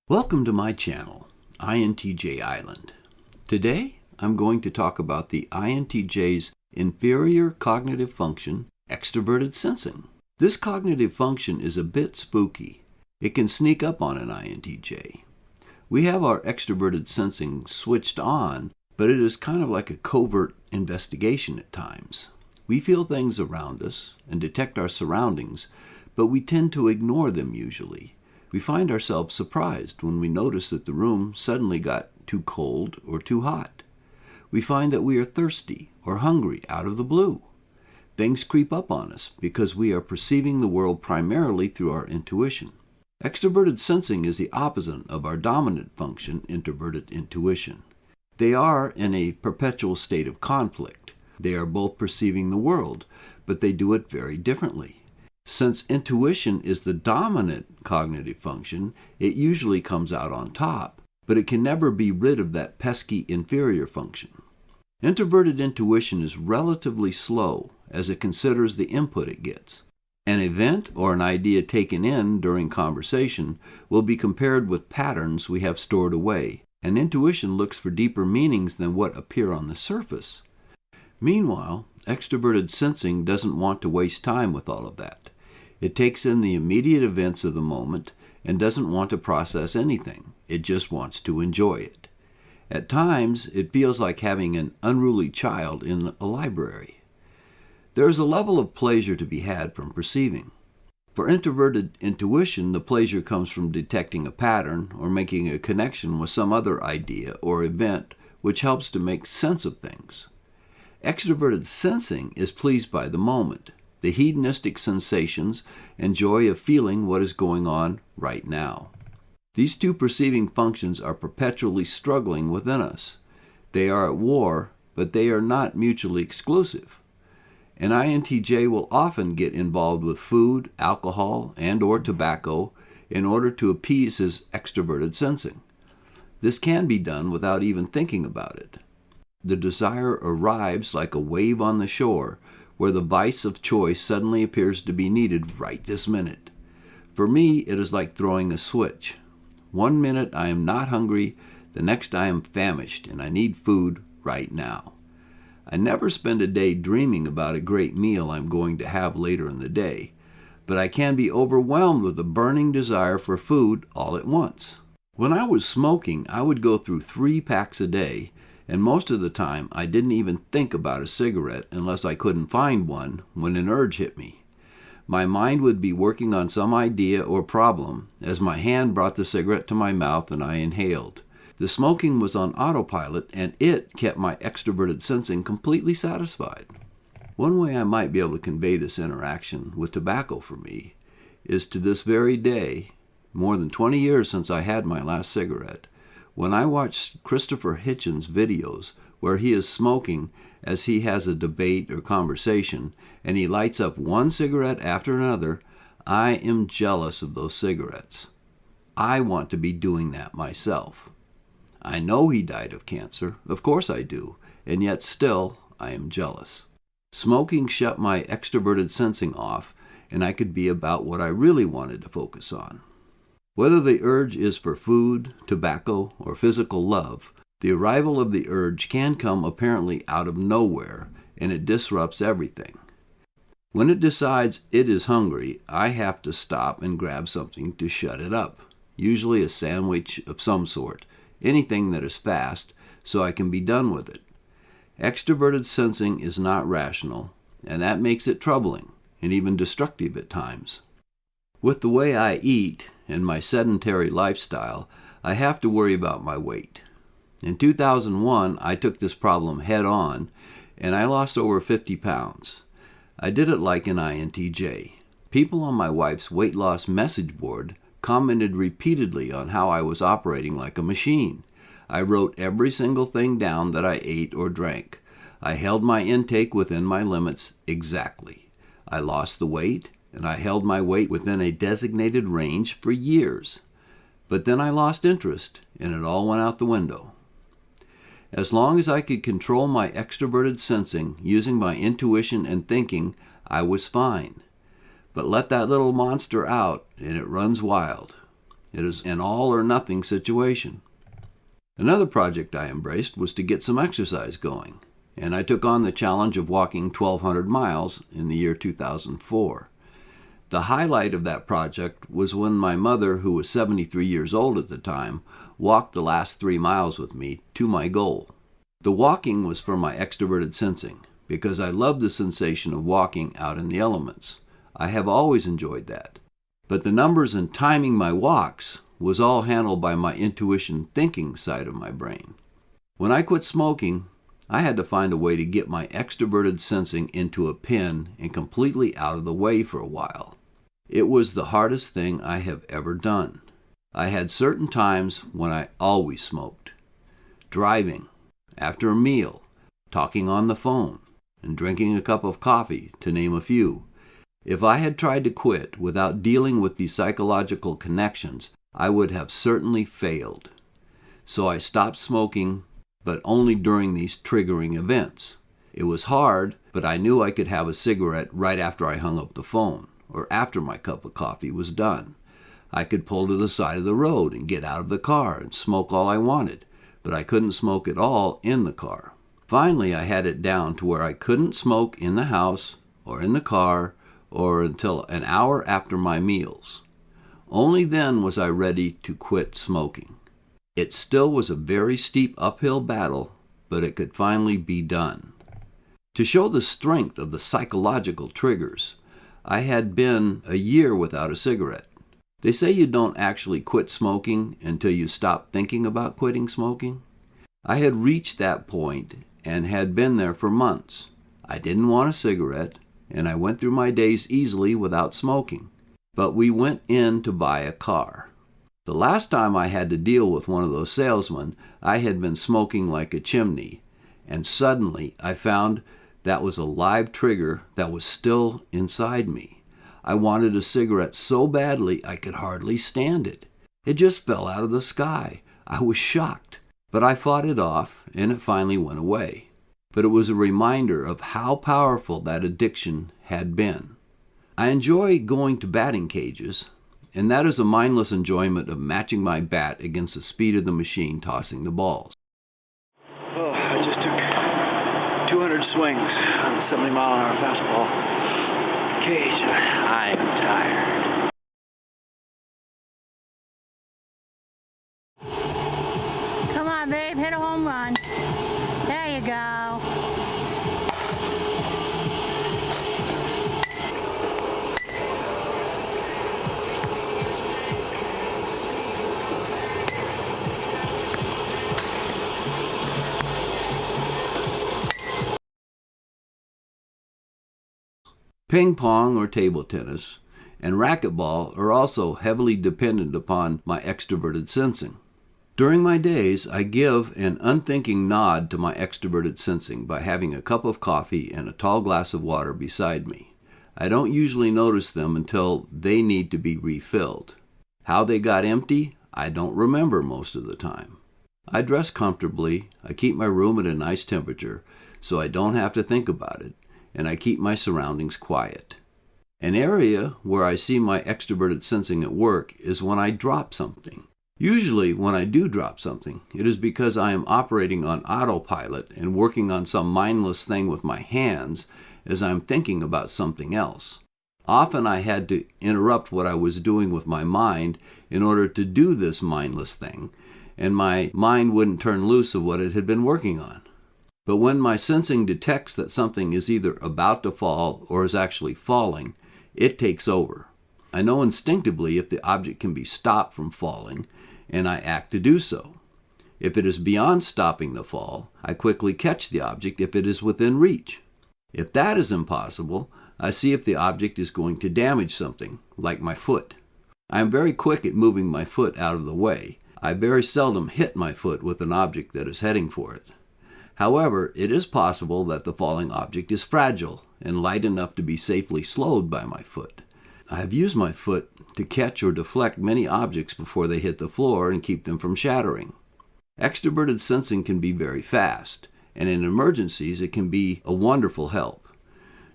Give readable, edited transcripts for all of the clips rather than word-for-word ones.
Welcome to my channel, INTJ Island. Today, I'm going to talk about the INTJ's Inferior Cognitive Function, Extroverted Sensing. This cognitive function is a bit spooky. It can sneak up on an INTJ. We have our extroverted sensing switched on, but it is kind of like a covert investigation at times. We feel things around us and detect our surroundings, but we tend to ignore them usually. We find ourselves surprised when we notice that the room suddenly got too cold or too hot. We find that we are thirsty or hungry out of the blue. Things creep up on us because we are perceiving the world primarily through our intuition. Extroverted sensing is the opposite of our dominant function, introverted intuition. They are in a perpetual state of conflict. They are both perceiving the world, but they do it very differently. Since intuition is the dominant cognitive function, it usually comes out on top, but it can never be rid of that pesky inferior function. Introverted intuition is relatively slow as it considers the input it gets. An event or an idea taken in during conversation will be compared with patterns we have stored away, and intuition looks for deeper meanings than what appear on the surface. Meanwhile, extroverted sensing doesn't want to waste time with all of that. It takes in the immediate events of the moment and doesn't want to process anything. It just wants to enjoy it. At times, it feels like having an unruly child in a library. There is a level of pleasure to be had from perceiving. For introverted intuition, the pleasure comes from detecting a pattern or making a connection with some other idea or event which helps to make sense of things. Extroverted sensing is pleased by the moment, the hedonistic sensations and joy of feeling what is going on right now. These two perceiving functions are perpetually struggling within us. They are at war, but they are not mutually exclusive. An INTJ will often get involved with food, alcohol, and/or tobacco in order to appease his extroverted sensing. This can be done without even thinking about it. The desire arrives like a wave on the shore, where the vice of choice suddenly appears to be needed right this minute. For me, it is like throwing a switch. One minute I am not hungry, the next I am famished and I need food right now. I never spend a day dreaming about a great meal I'm going to have later in the day, but I can be overwhelmed with a burning desire for food all at once. When I was smoking, I would go through 3 packs a day, and most of the time I didn't even think about a cigarette unless I couldn't find one when an urge hit me. My mind would be working on some idea or problem as my hand brought the cigarette to my mouth and I inhaled. The smoking was on autopilot and it kept my extroverted sensing completely satisfied. One way I might be able to convey this interaction with tobacco for me is to this very day, more than 20 years since I had my last cigarette, when I watch Christopher Hitchens' videos where he is smoking as he has a debate or conversation and he lights up one cigarette after another, I am jealous of those cigarettes. I want to be doing that myself. I know he died of cancer, of course I do, and yet still I am jealous. Smoking shut my extroverted sensing off and I could be about what I really wanted to focus on. Whether the urge is for food, tobacco, or physical love, the arrival of the urge can come apparently out of nowhere, and it disrupts everything. When it decides it is hungry, I have to stop and grab something to shut it up, usually a sandwich of some sort, anything that is fast, so I can be done with it. Extroverted sensing is not rational, and that makes it troubling, and even destructive at times. With the way I eat and my sedentary lifestyle, I have to worry about my weight. In 2001, I took this problem head on, and I lost over 50 pounds. I did it like an INTJ. People on my wife's weight loss message board commented repeatedly on how I was operating like a machine. I wrote every single thing down that I ate or drank. I held my intake within my limits exactly. I lost the weight, and I held my weight within a designated range for years. But then I lost interest, and it all went out the window. As long as I could control my extroverted sensing using my intuition and thinking, I was fine. But let that little monster out, and it runs wild. It is an all or nothing situation. Another project I embraced was to get some exercise going, and I took on the challenge of walking 1,200 miles in the year 2004. The highlight of that project was when my mother, who was 73 years old at the time, walked the last 3 miles with me to my goal. The walking was for my extroverted sensing, because I love the sensation of walking out in the elements. I have always enjoyed that. But the numbers and timing my walks was all handled by my intuition thinking side of my brain. When I quit smoking, I had to find a way to get my extroverted sensing into a pen and completely out of the way for a while. It was the hardest thing I have ever done. I had certain times when I always smoked. Driving, after a meal, talking on the phone, and drinking a cup of coffee, to name a few. If I had tried to quit without dealing with these psychological connections, I would have certainly failed. So I stopped smoking, but only during these triggering events. It was hard, but I knew I could have a cigarette right after I hung up the phone, or after my cup of coffee was done. I could pull to the side of the road and get out of the car and smoke all I wanted, but I couldn't smoke at all in the car. Finally, I had it down to where I couldn't smoke in the house or in the car or until an hour after my meals. Only then was I ready to quit smoking. It still was a very steep uphill battle, but it could finally be done. To show the strength of the psychological triggers, I had been a year without a cigarette. They say you don't actually quit smoking until you stop thinking about quitting smoking. I had reached that point and had been there for months. I didn't want a cigarette, and I went through my days easily without smoking. But we went in to buy a car. The last time I had to deal with one of those salesmen, I had been smoking like a chimney, and suddenly I found that was a live trigger that was still inside me. I wanted a cigarette so badly I could hardly stand it. It just fell out of the sky. I was shocked, but I fought it off, and it finally went away. But it was a reminder of how powerful that addiction had been. I enjoy going to batting cages, and that is a mindless enjoyment of matching my bat against the speed of the machine tossing the balls. Oh, I just took 200 swings on a 70-mile-an-hour fastball cage. I'm tired. Come on, babe, hit a home run. There you go. Ping pong or table tennis and racquetball are also heavily dependent upon my extroverted sensing. During my days, I give an unthinking nod to my extroverted sensing by having a cup of coffee and a tall glass of water beside me. I don't usually notice them until they need to be refilled. How they got empty, I don't remember most of the time. I dress comfortably, I keep my room at a nice temperature, so I don't have to think about it, and I keep my surroundings quiet. An area where I see my extroverted sensing at work is when I drop something. Usually when I do drop something, it is because I am operating on autopilot and working on some mindless thing with my hands as I'm thinking about something else. Often I had to interrupt what I was doing with my mind in order to do this mindless thing, and my mind wouldn't turn loose of what it had been working on. But when my sensing detects that something is either about to fall or is actually falling, it takes over. I know instinctively if the object can be stopped from falling, and I act to do so. If it is beyond stopping the fall, I quickly catch the object if it is within reach. If that is impossible, I see if the object is going to damage something, like my foot. I am very quick at moving my foot out of the way. I very seldom hit my foot with an object that is heading for it. However, it is possible that the falling object is fragile and light enough to be safely slowed by my foot. I have used my foot to catch or deflect many objects before they hit the floor and keep them from shattering. Extroverted sensing can be very fast, and in emergencies it can be a wonderful help.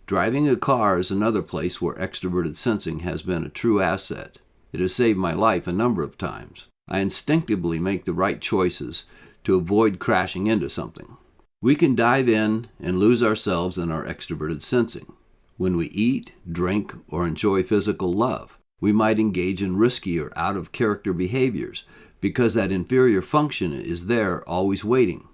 Driving a car is another place where extroverted sensing has been a true asset. It has saved my life a number of times. I instinctively make the right choices to avoid crashing into something. We can dive in and lose ourselves in our extroverted sensing. When we eat, drink, or enjoy physical love, we might engage in risky or out-of-character behaviors because that inferior function is there always waiting.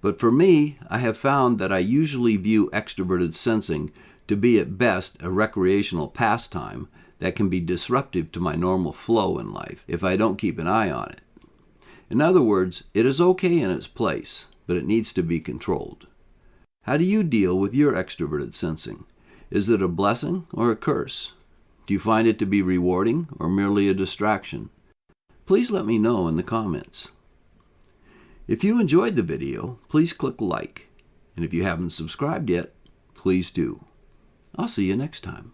But for me, I have found that I usually view extroverted sensing to be at best a recreational pastime that can be disruptive to my normal flow in life if I don't keep an eye on it. In other words, it is okay in its place, but it needs to be controlled. How do you deal with your extroverted sensing? Is it a blessing or a curse? Do you find it to be rewarding or merely a distraction? Please let me know in the comments. If you enjoyed the video, please click like. And if you haven't subscribed yet, please do. I'll see you next time.